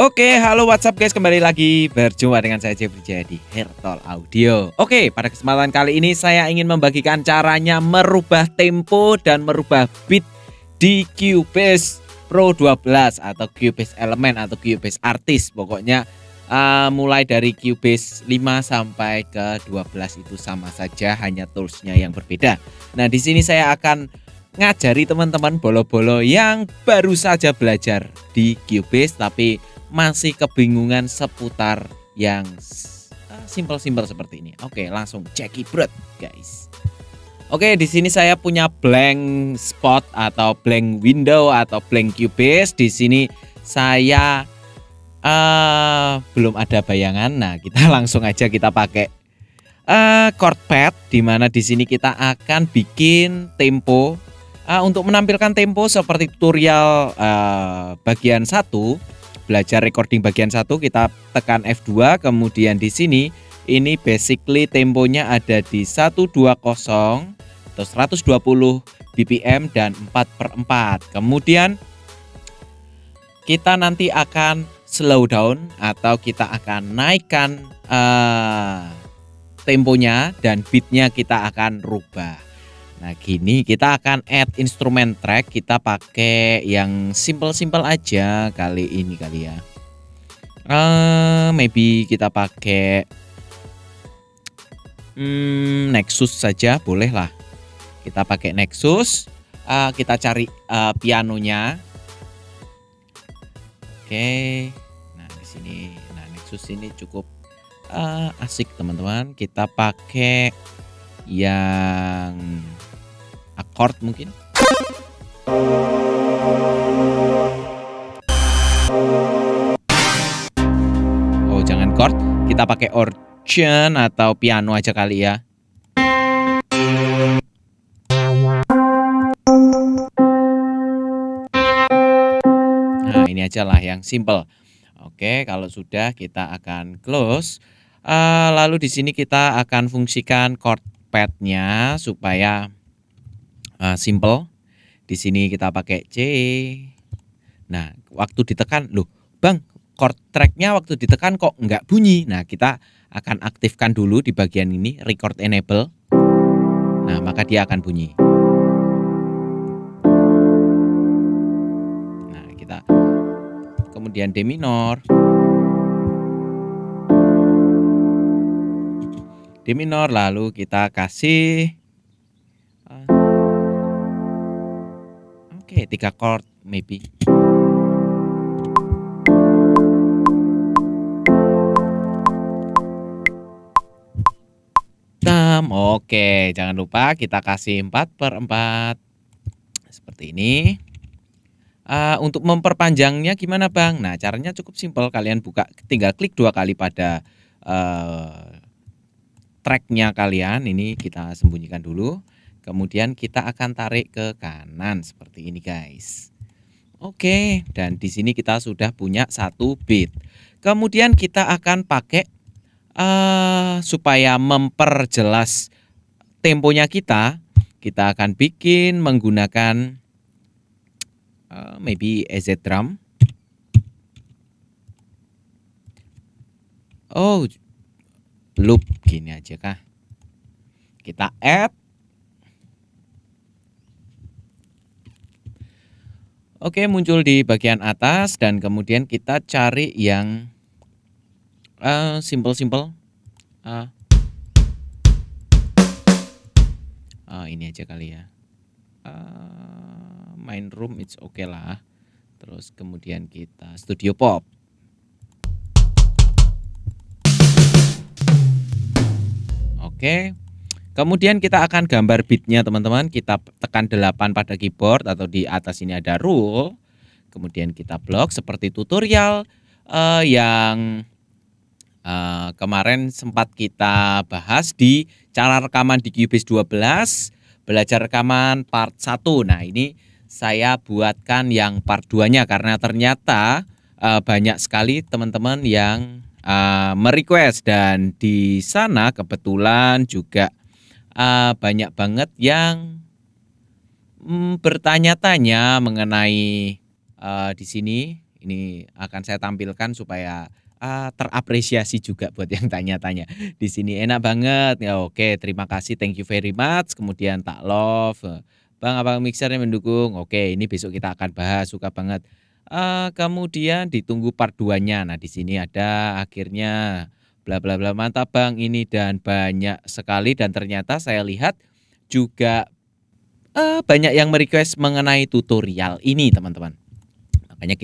Oke, halo WhatsApp guys, kembali lagi berjumpa dengan saya Jeffrey di Hertol Audio. Oke, pada kesempatan kali ini saya ingin membagikan caranya merubah tempo dan merubah beat di Cubase Pro 12 atau Cubase Element atau Cubase Artist. Pokoknya mulai dari Cubase 5 sampai ke 12 itu sama saja, hanya toolsnya yang berbeda. Nah, di sini saya akan ngajari teman-teman bolo-bolo yang baru saja belajar di Cubase tapi masih kebingungan seputar yang simpel-simpel seperti ini. Oke, langsung cekibrut guys. Oke, di sini saya punya blank spot atau blank window atau blank Cubase. Di sini saya belum ada bayangan. Nah, kita langsung aja kita pakai chord pad, di mana di sini kita akan bikin tempo. Untuk menampilkan tempo seperti tutorial bagian 1, belajar recording bagian 1, kita tekan F2, kemudian di sini ini basically temponya ada di 120 atau 120 BPM dan 4/4. Kemudian kita nanti akan slow down atau kita akan naikkan temponya dan beatnya kita akan rubah. Nah, gini kita akan add instrumen track, kita pakai yang simple-simple aja kali ini kali ya. Maybe kita pakai Nexus saja, boleh lah. Kita pakai Nexus, kita cari pianonya. Oke. Nah, di sini Nexus ini cukup asik teman-teman. Kita pakai yang chord mungkin. Oh, jangan chord, kita pakai organ atau piano aja kali ya. Nah, ini aja lah yang simple. Oke, kalau sudah kita akan close. Lalu di sini kita akan fungsikan chord pad-nya supaya simple. Di sini kita pakai C. Nah, waktu ditekan, loh bang, chord tracknya waktu ditekan kok nggak bunyi. Nah, kita akan aktifkan dulu di bagian ini, record enable. Nah, maka dia akan bunyi. Nah, kita kemudian D minor. D minor, lalu kita kasih 3 chord maybe. Oke, jangan lupa kita kasih 4/4 seperti ini. Untuk memperpanjangnya gimana bang? Nah, caranya cukup simpel, kalian buka, tinggal klik 2 kali pada tracknya kalian. Ini kita sembunyikan dulu. Kemudian kita akan tarik ke kanan seperti ini guys. Oke, dan di sini kita sudah punya 1 beat. Kemudian kita akan pakai supaya memperjelas temponya kita akan bikin menggunakan maybe EZ drum. Oh, loop gini aja kah? Kita add. Oke, muncul di bagian atas dan kemudian kita cari yang simple-simple. Ini aja kali ya. Main room it's okay lah. Terus kemudian kita studio pop. Oke. Kemudian kita akan gambar beatnya teman-teman. Kita tekan 8 pada keyboard atau di atas ini ada rule. Kemudian kita blok seperti tutorial yang kemarin sempat kita bahas di cara rekaman di Cubase 12, belajar rekaman part 1. Nah, ini saya buatkan yang part 2-nya karena ternyata banyak sekali teman-teman yang merequest, dan di sana kebetulan juga banyak banget yang bertanya-tanya mengenai di sini Ini akan saya tampilkan supaya terapresiasi juga buat yang tanya-tanya. Di sini enak banget. Ya oke, terima kasih, thank you very much. Kemudian tak love. Bang, abang mixernya mendukung. Oke, ini besok kita akan bahas, suka banget. Kemudian ditunggu part 2-nya. Nah, di sini ada akhirnya bla bla bla, mantap Bang ini, dan banyak sekali, dan ternyata saya lihat juga banyak yang merequest mengenai tutorial ini, teman-teman. Makanya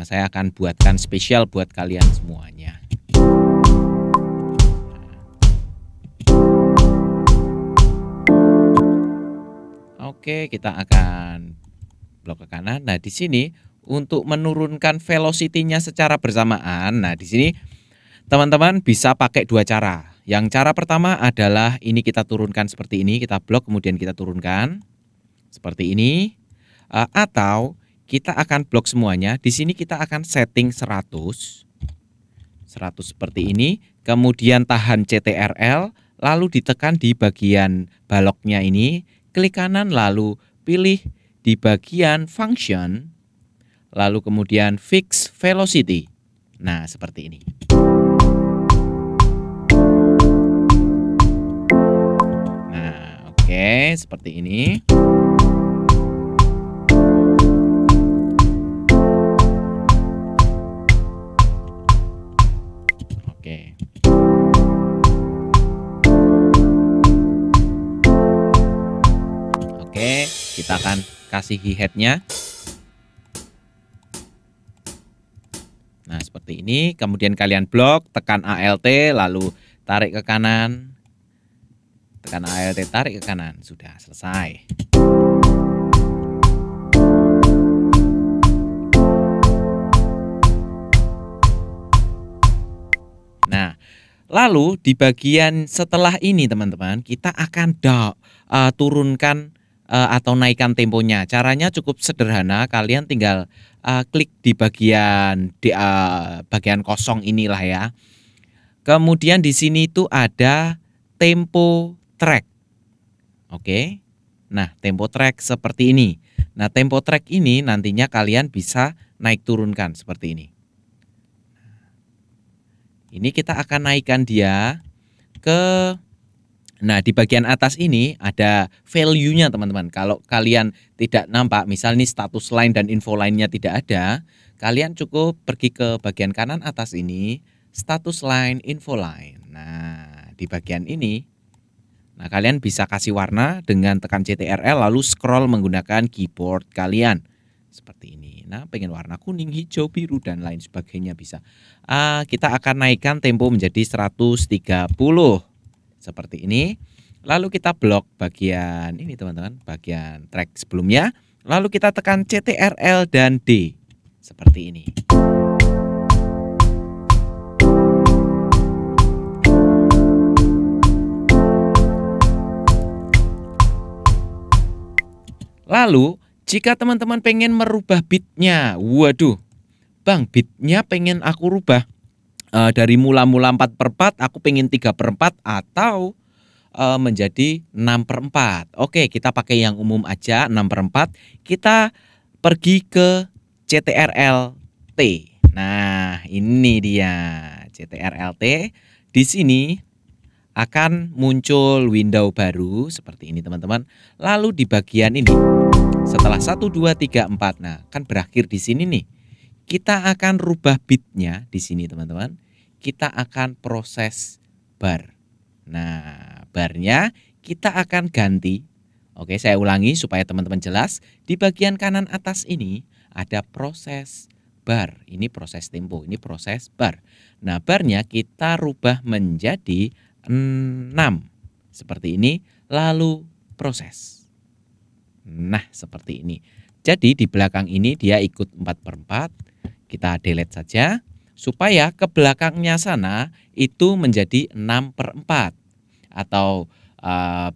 saya akan buatkan spesial buat kalian semuanya. Oke, kita akan blok ke kanan. Nah, di sini untuk menurunkan velocity-nya secara bersamaan. Nah, di sini teman-teman bisa pakai dua cara. Yang cara pertama adalah ini kita turunkan seperti ini, kita blok kemudian kita turunkan seperti ini. Atau kita akan blok semuanya. Di sini kita akan setting 100 seperti ini. Kemudian tahan CTRL, lalu ditekan di bagian baloknya ini, klik kanan lalu pilih di bagian function, lalu kemudian fix velocity. Nah, seperti ini. Nah, oke, seperti ini. Oke. Oke, kita akan kasih hi-hat-nya. Nah, seperti ini. Kemudian kalian blok, tekan ALT, lalu tarik ke kanan. Tekan ALT, tarik ke kanan. Sudah selesai. Nah, lalu di bagian setelah ini teman-teman, kita akan turunkan atau naikkan temponya. Caranya cukup sederhana, kalian tinggal klik di bagian kosong inilah ya. Kemudian di sini tuh ada tempo track. Oke. Nah, tempo track seperti ini. Nah, tempo track ini nantinya kalian bisa naik turunkan seperti ini. Ini kita akan naikkan dia ke, nah di bagian atas ini ada value-nya teman-teman. Kalau kalian tidak nampak, misal ini status line dan info line-nya tidak ada, kalian cukup pergi ke bagian kanan atas ini, status line, info line. Nah, di bagian ini, nah kalian bisa kasih warna dengan tekan CTRL lalu scroll menggunakan keyboard kalian. Seperti ini. Nah, pengen warna kuning, hijau, biru, dan lain sebagainya bisa. Kita akan naikkan tempo menjadi 130. Seperti ini. Lalu kita blok bagian ini teman-teman, bagian track sebelumnya. Lalu kita tekan CTRL dan D. Seperti ini. Lalu jika teman-teman pengen merubah beatnya, waduh, Bang, beatnya pengen aku rubah dari mula-mula 4/4, aku pengen 3/4 atau menjadi 6/4. Oke, kita pakai yang umum aja, 6/4. Kita pergi ke CTRL T. Nah, ini dia CTRL T. Di sini akan muncul window baru seperti ini teman-teman. Lalu di bagian ini setelah 1 2 3 4, nah kan berakhir di sini nih. Kita akan rubah bitnya di sini teman-teman. Kita akan proses bar. Nah, barnya kita akan ganti. Oke, saya ulangi supaya teman-teman jelas. Di bagian kanan atas ini ada proses bar. Ini proses tempo, ini proses bar. Nah, barnya kita rubah menjadi 6 seperti ini, lalu proses. Nah, seperti ini. Jadi di belakang ini dia ikut 4/4. Kita delete saja supaya ke belakangnya sana itu menjadi 6/4. Atau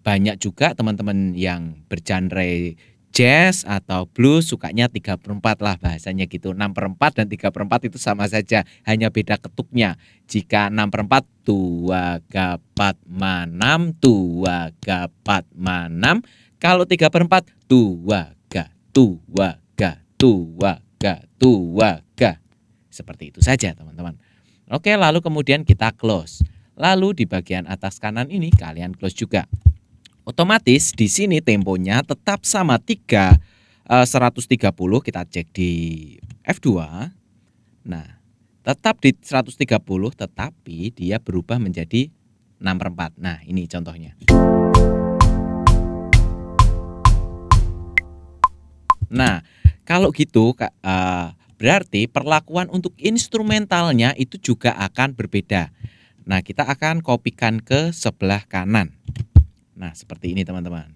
banyak juga teman-teman yang bergenre jazz atau blues sukanya 3/4 lah bahasanya gitu. 6/4 dan 3/4 itu sama saja, hanya beda ketuknya. Jika 6/4 2 gapat manam, 2 gapat manam. Kalau 3/4 2 ga, 2 ga, 2 ga. tuaga. Seperti itu saja teman-teman. Oke, lalu kemudian kita close. Lalu di bagian atas kanan ini kalian close juga. Otomatis di sini temponya tetap sama 130, kita cek di F2. Nah, tetap di 130 tetapi dia berubah menjadi 6/4. Nah, ini contohnya. Nah, kalau gitu berarti perlakuan untuk instrumentalnya itu juga akan berbeda. Nah, kita akan kopikan ke sebelah kanan. Nah, seperti ini teman-teman.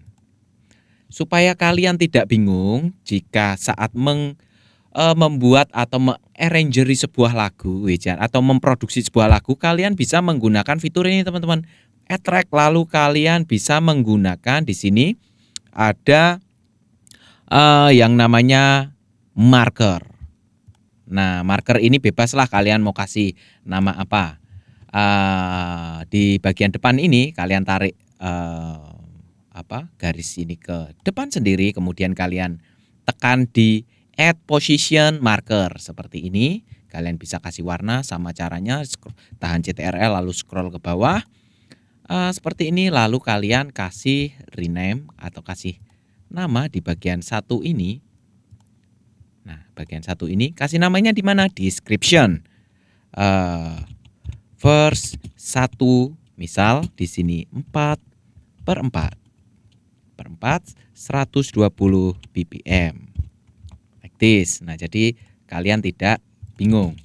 Supaya kalian tidak bingung jika saat membuat atau mengarrangeri sebuah lagu atau memproduksi sebuah lagu, kalian bisa menggunakan fitur ini teman-teman. Add track, lalu kalian bisa menggunakan di sini ada yang namanya marker. Nah, marker ini bebas lah kalian mau kasih nama apa. Di bagian depan ini kalian tarik garis ini ke depan sendiri, kemudian kalian tekan di add position marker seperti ini. Kalian bisa kasih warna, sama caranya tahan CTRL lalu scroll ke bawah seperti ini, lalu kalian kasih rename atau kasih nama di bagian satu ini. Nah, bagian satu ini kasih namanya di mana? Description. Verse 1, misal di sini 4/4. 120 BPM. Like this. Nah, jadi kalian tidak bingung.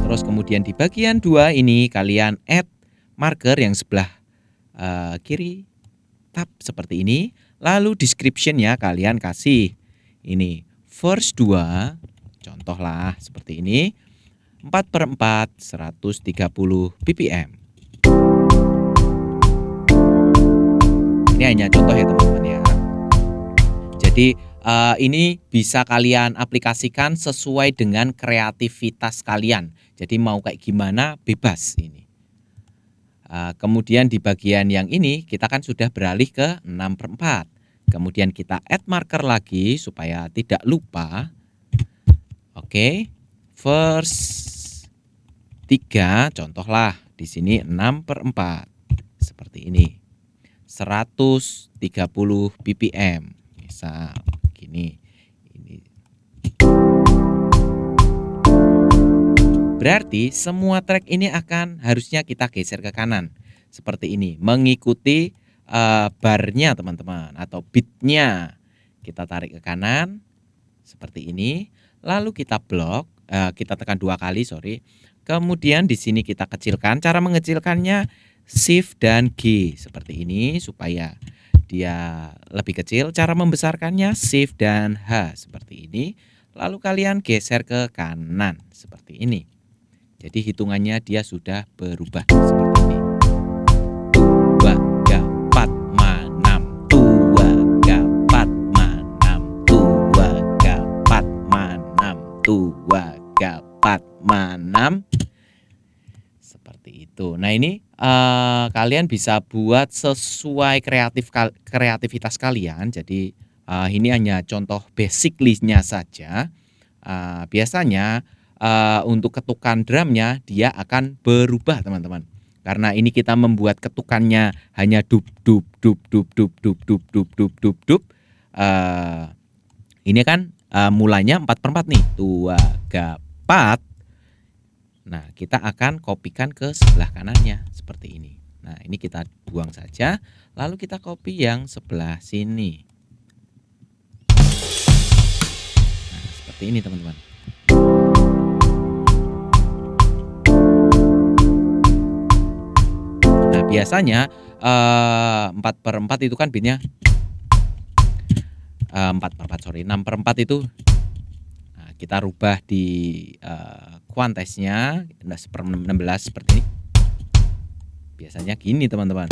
Terus kemudian di bagian 2 ini kalian add marker yang sebelah kiri, tab seperti ini. Lalu description-nya kalian kasih ini verse 2, contoh lah seperti ini, 4/4 130 BPM. Ini hanya contoh ya teman-teman ya. Jadi ini bisa kalian aplikasikan sesuai dengan kreativitas kalian. Jadi mau kayak gimana bebas ini. Kemudian di bagian yang ini kita kan sudah beralih ke 6/4. Kemudian kita add marker lagi supaya tidak lupa. Oke, verse 3 contohlah di sini 6/4 seperti ini, 130 BPM misal gini. Berarti semua track ini akan harusnya kita geser ke kanan seperti ini, mengikuti barnya teman-teman atau beatnya. Kita tarik ke kanan seperti ini, lalu kita blok, kita tekan 2 kali, sorry. Kemudian di sini kita kecilkan. Cara mengecilkannya Shift dan G seperti ini supaya dia lebih kecil. Cara membesarkannya Shift dan H seperti ini. Lalu kalian geser ke kanan seperti ini. Jadi hitungannya dia sudah berubah seperti ini. 2, 4, 6, 2, 4, 6, 2, 4, 6, 2, 4, 6. Seperti itu. Nah ini kalian bisa buat sesuai kreativitas kalian. Jadi ini hanya contoh basically-nya saja. Biasanya untuk ketukan drumnya dia akan berubah teman-teman. Karena ini kita membuat ketukannya hanya dub dub dub dub dub dub dub dub dub dub dub. Ini kan mulanya 4/4 nih. 2, 4. Nah, kita akan kopikan ke sebelah kanannya seperti ini. Nah, ini kita buang saja. Lalu kita copy yang sebelah sini. Nah, seperti ini teman-teman. Nah, biasanya 4/4 itu kan beatnya 6/4 itu. Nah, kita rubah di kuantesnya 16 seperti ini. Biasanya gini teman-teman.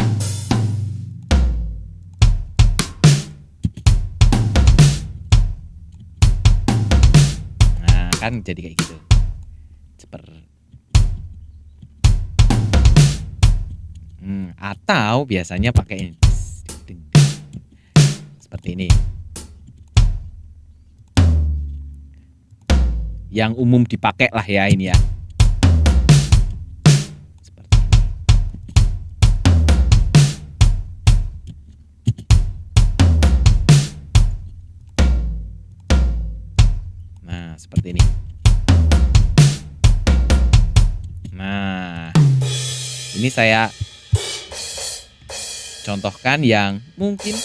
Nah, kan jadi kayak gitu. Atau biasanya pakai ini. seperti ini. Yang umum dipakai lah ya ini ya. Seperti ini. Nah, seperti ini. Nah, ini saya contohkan yang mungkin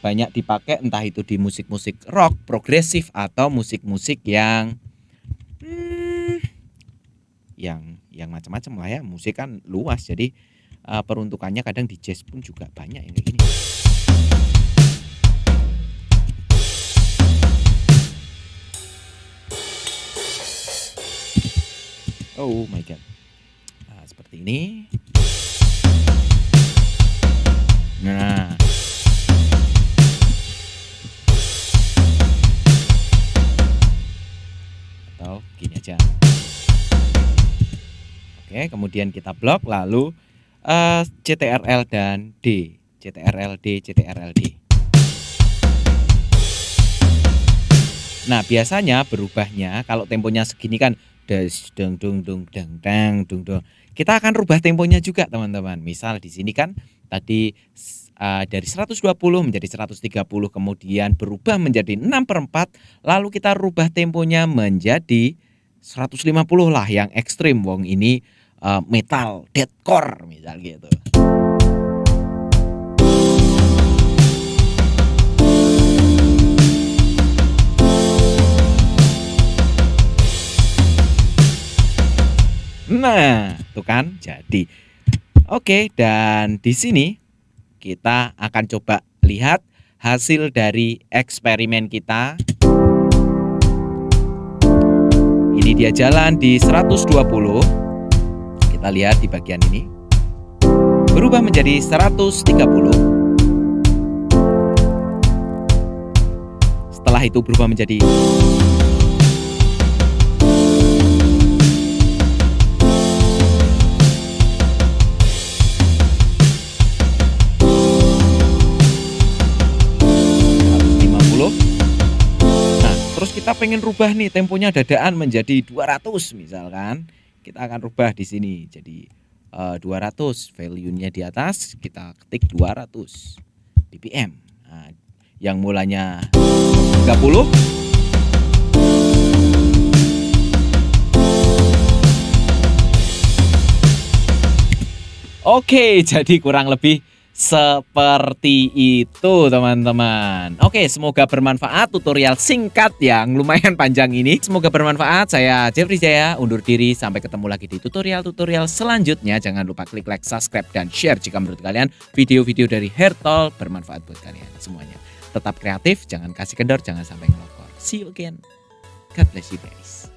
banyak dipakai, entah itu di musik-musik rock, progresif, atau musik-musik yang macam-macam lah ya. Musik kan luas, jadi peruntukannya kadang di jazz pun juga banyak yang kayak gini. Oh my god. Nah, seperti ini. Nah, atau gini aja. Oke, kemudian kita blok, lalu CTRL dan D, CTRL D, CTRL D. Nah, biasanya berubahnya kalau temponya segini kan des deng dung dung deng deng dung dung. Kita akan rubah temponya juga, teman-teman. Misal di sini kan tadi dari 120 menjadi 130, kemudian berubah menjadi 6/4, lalu kita rubah temponya menjadi 150 lah yang ekstrim, wong ini metal deathcore misal gitu. Nah, tuh kan jadi. Oke, dan di sini kita akan coba lihat hasil dari eksperimen kita. Ini dia jalan di 120. Kita lihat di bagian ini. Berubah menjadi 130. Setelah itu berubah menjadi 150. Nah, terus kita pengen rubah nih temponya dadaan menjadi 200 misalkan. Kita akan rubah di sini jadi 200, value-nya di atas kita ketik 200 BPM. Nah, yang mulanya 30 Oke, jadi kurang lebih seperti itu, teman-teman. Oke, semoga bermanfaat tutorial singkat yang lumayan panjang ini. Semoga bermanfaat. Saya Jeffrey Jaya undur diri. Sampai ketemu lagi di tutorial-tutorial selanjutnya. Jangan lupa klik like, subscribe, dan share jika menurut kalian video-video dari Hertol bermanfaat buat kalian semuanya. Tetap kreatif, jangan kasih kendor, jangan sampai ngelokor. See you again. God bless you guys.